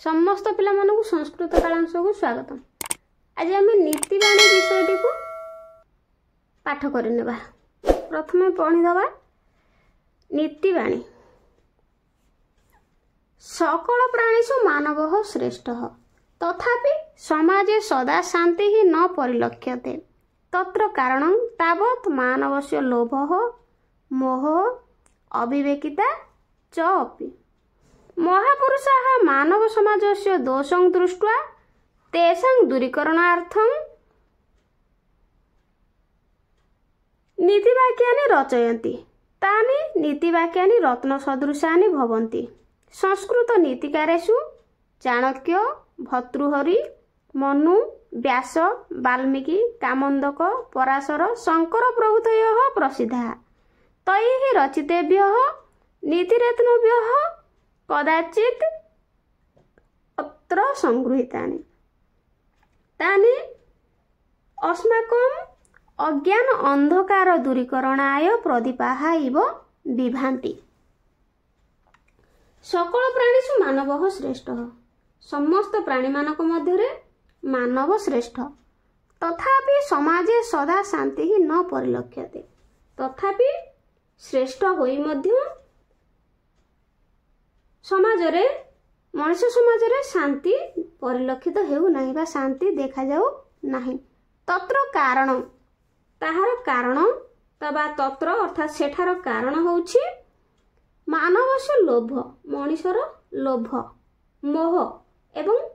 समस्त पिला मानकु संस्कृत कालांश को स्वागत। आज आम नीतिवाणी विषयटी को पाठ करनेबा। प्रथमे पढ़ीदबा नीतिवाणी। सकल प्राणीषु मानवः श्रेष्ठः तथापि समाजे सदा शांति ही न परिलक्ष्यते। तत्र कारणं तावत् मानवस्य लोभः मोहः अविवेकिता च अपि। महापुरुषाः मानव समाजस्य दोषं दृष्ट्वा तेषां दूरीकरणार्थं नीतिवाक्यानि रचयन्ति। तानि नीतिवाक्यानि रत्नसदृशानि भवन्ति। संस्कृत नीतिकारेषु चाणक्य, भर्तृहरि, मनु, व्यास, वाल्मीकि, कामोदक, पराशर, शंकर प्रभृतयः प्रसिद्धाः। तैः रचितेभ्यः नीतिरत्नेभ्यः कदाचित् अत्र संगृहीतानि। तानि अस्माकम् अज्ञान अंधकार दूरीकरणाय प्रदीपाः इव विभान्ति। सकल प्राणीषु मानवः श्रेष्ठः। समस्त प्राणी मानक मध्यरे मानव श्रेष्ठ। तथापि समाजे सदा शांति ही न परिलक्ष्यते। तथापि श्रेष्ठ होई मध्य समाजरे मनुष्य समाजरे शांति परिलक्षित हेउ नाही बा शांति देखा जाऊ नाही। तत्र कारण ताहार कारण तबा तत्र अर्थात सेठार कारण होउछि मानवस्य लोभ, मनुष्यर लोभ, मोह एवं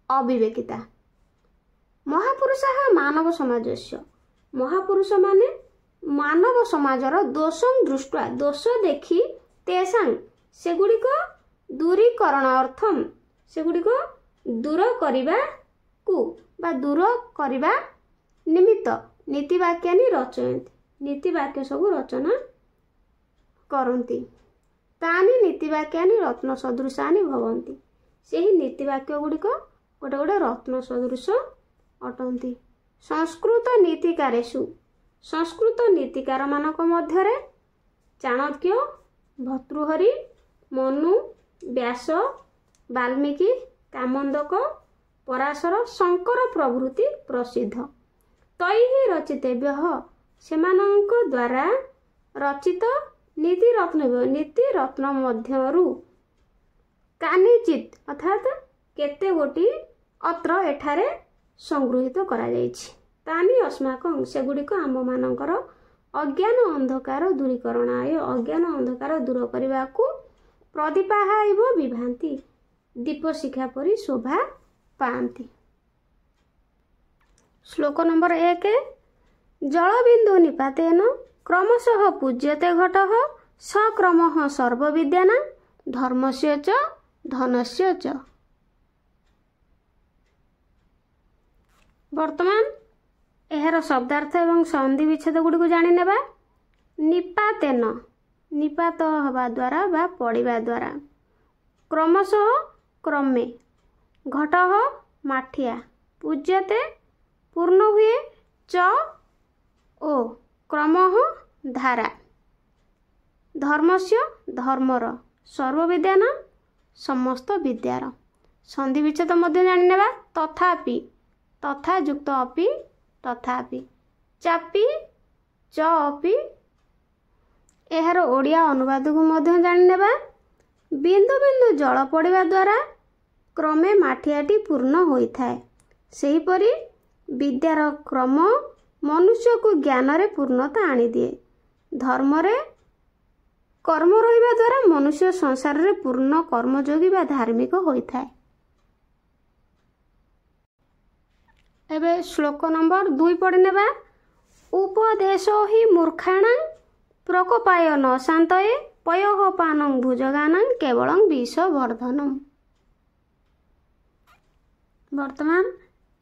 अविवेकिता। महापुरुषाः मानव समाजस्य महापुरुष माने मानव समाजर दोषं दृष्ट्वा दोष देखि तेषां सेगुड़िक दूरीकरण अर्थम सेगुड़िक दूर करिबा को बा दूर करिबा निमित्त नीतिवाक्यानि रचयन्ति। नीतिवाक्य सब रचना करन्ति। तानि नीतिवाक्यानि रत्न सदृशानि भवन्ति। सेही नीतिवाक्य गुड़िक गोटे गोटे रत्न सदृश अटन्ति। संस्कृत नीतिकारेषु संस्कृत नीतिकार मानक मध्यरे चाणक्य, भर्तृहरि, मनु, व्यास, वाल्मीकि, कामोदक, पराशर, शंकर प्रभृति प्रसिद्ध। तैः रचितेभ्यः सेमानंक द्वारा रचित नीति रत्न मध्यरु कानिचित अर्थात केते गोटी अत्र एठारे संगृहीत करा जायछि। तानि अस्माकं सेगुड़िक आम मानकर अज्ञान अंधकार दूरीकरणाय अज्ञान अंधकार दूर करबाकू प्रदीपाः इव विभान्ति। दीप शिखा परि शोभा पान्ति। श्लोक नंबर 1। जलबिंदु निपातेन क्रमशः पूज्यते घटः सक्रमः सर्वविद्यानां धर्मस्य च धनस्य च। वर्तमान एहार शब्दार्थ एवं संधि विच्छेद गुड़िक जानी नेबा। निपातेन निपात हवा द्वारा बा पड़िबा द्वारा। क्रमशः क्रमे। घटः माठिया। पूज्यते पूर्ण हुए। च ओ क्रमः धारा। धर्मस्य धर्मर। सर्वविद्यानां समस्त विद्यार। संधि विच्छेद मध्य जानी नेबा। तथापि तथा युक्त अपि तथापि। चापि च अपि। एहार ओडिया अनुवाद को मध्य जानी नेबा। बिंदु बिंदु जल पड़िबा द्वारा क्रमे माठियाटी पूर्ण होइथाए। सेहीपरि विद्यार क्रम मनुष्य को ज्ञान रे पूर्णता आनी दिए। धर्म रे कर्म रहिबा द्वारा मनुष्य संसार रे पूर्ण कर्मयोगी बा धार्मिक होइथाए। एबे श्लोक नंबर 2 पढ़ी नेबा। उपदेशो हि मूर्खाणां प्रकोपाय न शान्तये पयोः पानं भुजगानां केवलं विषवर्धनम्। वर्तमान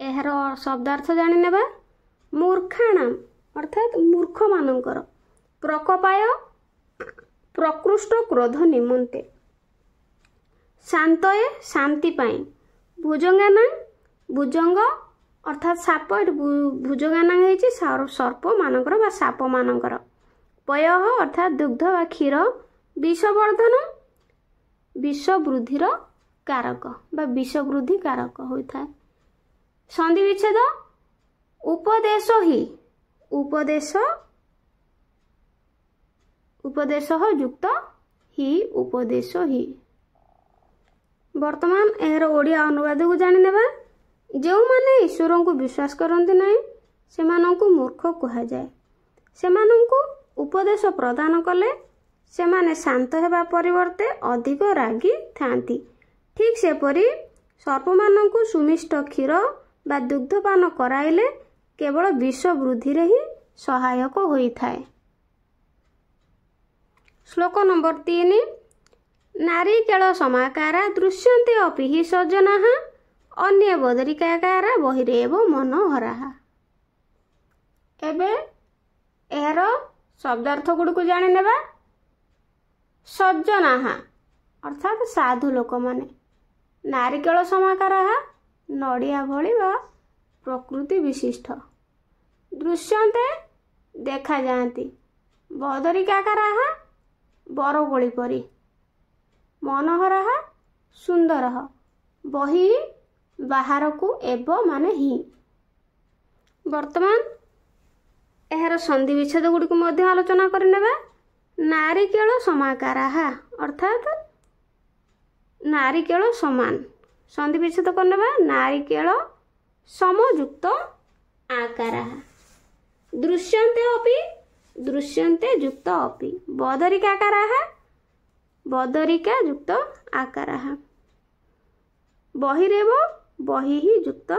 एहार शब्दार्थ जानी नेबा। मूर्खाणां अर्थात मूर्ख मानकर। प्रकोपाय प्रकृष्ट क्रोध निमन्ते। शान्तये शांति पाई। भुजगानां भुजंग अर्थात साप भुजगानां हेछि सर्प मानकर बा साप मानकर। पयः अर्थात दुग्ध बा क्षीर। विषवर्धन विष वृद्धिर कारक बा विष वृद्धि कारक होता है। संधि विच्छेद उपदेश ही उपदेश युक्त ही उपदेश ही। वर्तमान एहर ओडिया अनुवाद को जानि नेबा। जो माने ईश्वर को विश्वास करते नहीं सेमानंकु मूर्ख कहा जाए। सेमानंकु उपदेश प्रदान कले सेमाने शांत हेबा परिवर्ते अधिक रागी थांती। ठीक सेपरी सर्पमानंकु सुमिष्ट क्षीर बा दुग्धपान कराइले केवल विष वृद्धि रे ही सहायक होइथाए। श्लोक नंबर 3 नारिकेल समाकारा दृश्यन्ते अपि हि सज्जनाः अन्ये बदरिकाकारा बहिरेव मनोहराः। एबे एहर शब्दार्थ गुड़िक जानि नेबा। सज्जनाः अर्थात साधु लोक माने, नारिकेल समाकाराः नड़िया भଳି बा प्रकृति विशिष्ट, दृश्यन्ते देखा जाती, बदरिकाकाराः बरकोली परी, मनोहराः सुंदर, बहि बाहर को एव माने ही। वर्तमान एहर संधि विच्छेद गुड़िक मध्य आलोचना करनेबा। नारिकेल समाकाराः अर्थात नारिकेल समान, संधि विच्छेद करनेबा नारिकेल समयुक्त आकाराः, दृश्यन्ते अपि दृश्यन्ते युक्त अपि, बदरिकाकाराः बदरिका युक्त आकाराः, बहिरेव बहि ही युक्त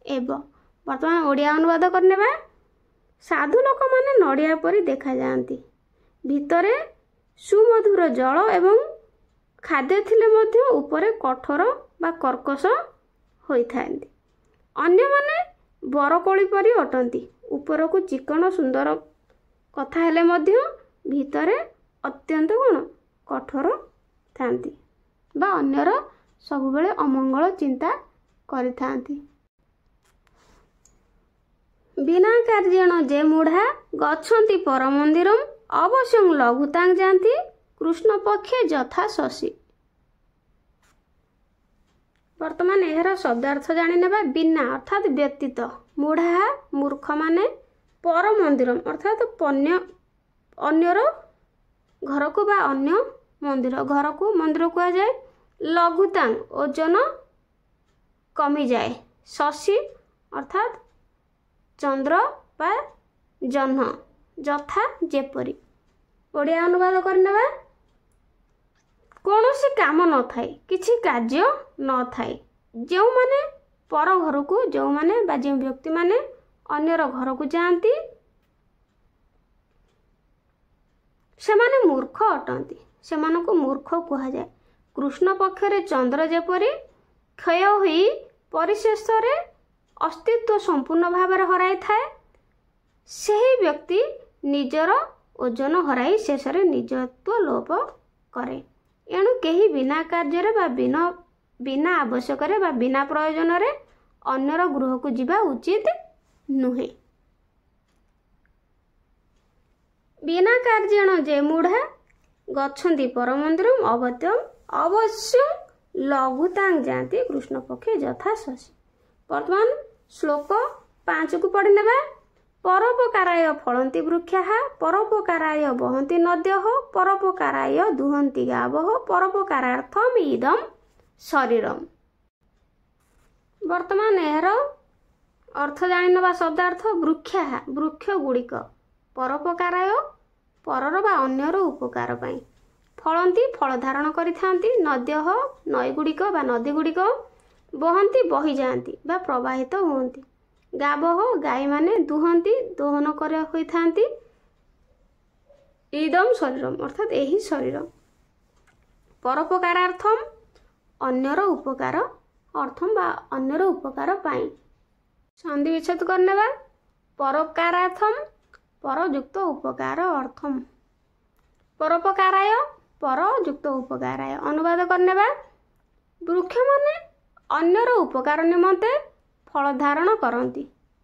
एव। वर्तमान ओडिया अनुवाद करनेबा। साधु लोक माने नड़िया परी देखा जाती, भितरे सुमधुर जल एवं खाद्य थिले मध्य उपरे कठोर बा कर्कश होइथांती। अन्य माने बरकोली परी अटंती, ऊपर को चिकन सुंदर कथा हेले मध्य भितरे अत्यंत गुण कठोर थांती बा अन्यर सबुबेले अमंगल चिंता करिथांती। बिना कार्यण जे मूढ़ा गच्छन्ति पर मंदिरम अवश्य लघुतांग जाती कृष्ण पक्षे यथा शशि। वर्तमान एहर शब्दार्थ जानि नेबा। बिना अर्थात व्यतीत, मूढ़ा मूर्ख माने, पर मंदिरम अर्थात अन्यर घर को बा अन्य मंदिर, घर को मंदिर कहा जाए। लघुतांग ओजन कमी जाए। शशि अर्थात चंद्र बा जह्न, यथा जेपरी। ओडिया अनुवाद करनेबा। कौनसी काम न थाए, किछि कार्य न थाए, जो माने पर घर को, जो माने बा जो व्यक्ति माने अन्यर घर को जाती सेमाने मूर्ख अटंती, सेमानकु मूर्ख कहा जाए। कृष्ण पक्षरे चंद्र जेपरी क्षय होई परिशेष रे अस्तित्व संपूर्ण भाव हराई थाए, सही व्यक्ति निजर ओजन हराई शेष रे निजत्व लोप करे। एणु केही बिना कार्य बा बिना आवश्यक बा बिना प्रयोजन रे अन्यर गृह को जीवा उचित नुहे। बिना कार्यण जे मूढ़ा गच्छन्ति पर मंदिरम अवश्य लघुतांग जाती कृष्ण पक्षे यथा शशि। वर्तमान श्लोक 5 को पढ़ी नेबा। परोपकाराय फलन्ति वृक्षाः, परोपकाराय वहन्ति नद्यः, परोपकाराय दुहन्ति गावः, परोपकारार्थम इदं शरीरम। वर्तमान एहर अर्थ जानि नेबा। शब्दार्थ वृक्षाः वृक्ष गुड़िक, परोपकाराय परर बा अन्यर उपकार पाई, फलन्ति फल धारण करिथांती, नद्यः नई गुड़िक बा नदी गुड़िक, बहन्ति बही जाती बा प्रवाहित हुअन्ति, गावः गाई माने दुहन्ति दोहन कर होइथांती, इदम शरीरम अर्थात एही शरीर, परोपकारार्थम अन्यर उपकार अर्थम बा अन्यर उपकार पाई। संधि विच्छेद करनेबा। परोपकारार्थम पर युक्त उपकार अर्थम, परोपकाराय पर युक्त उपकाराय। अनुवाद करनेबा। वृक्ष माने अन्यर उपकार निमंते फल धारण करती,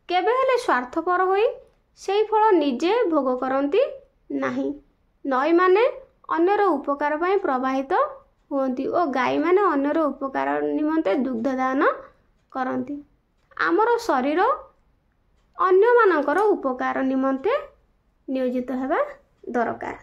केबे हेले स्वार्थपर होई सेही फल निजे भोग करती नाही। नई माने अन्यर उपकार पाई प्रवाहित ହୁଅନ୍ତି ଓ ଗାଈମାନେ ଅନ୍ୟର ଉପକାର ନିମନ୍ତେ ଦୁଗ୍ଧ ଦାନ କରନ୍ତି। ଆମର ଶରୀର ଅନ୍ୟମାନଙ୍କର ଉପକାର ନିମନ୍ତେ ନିୟୋଜିତ ହେବା ଦରକାର।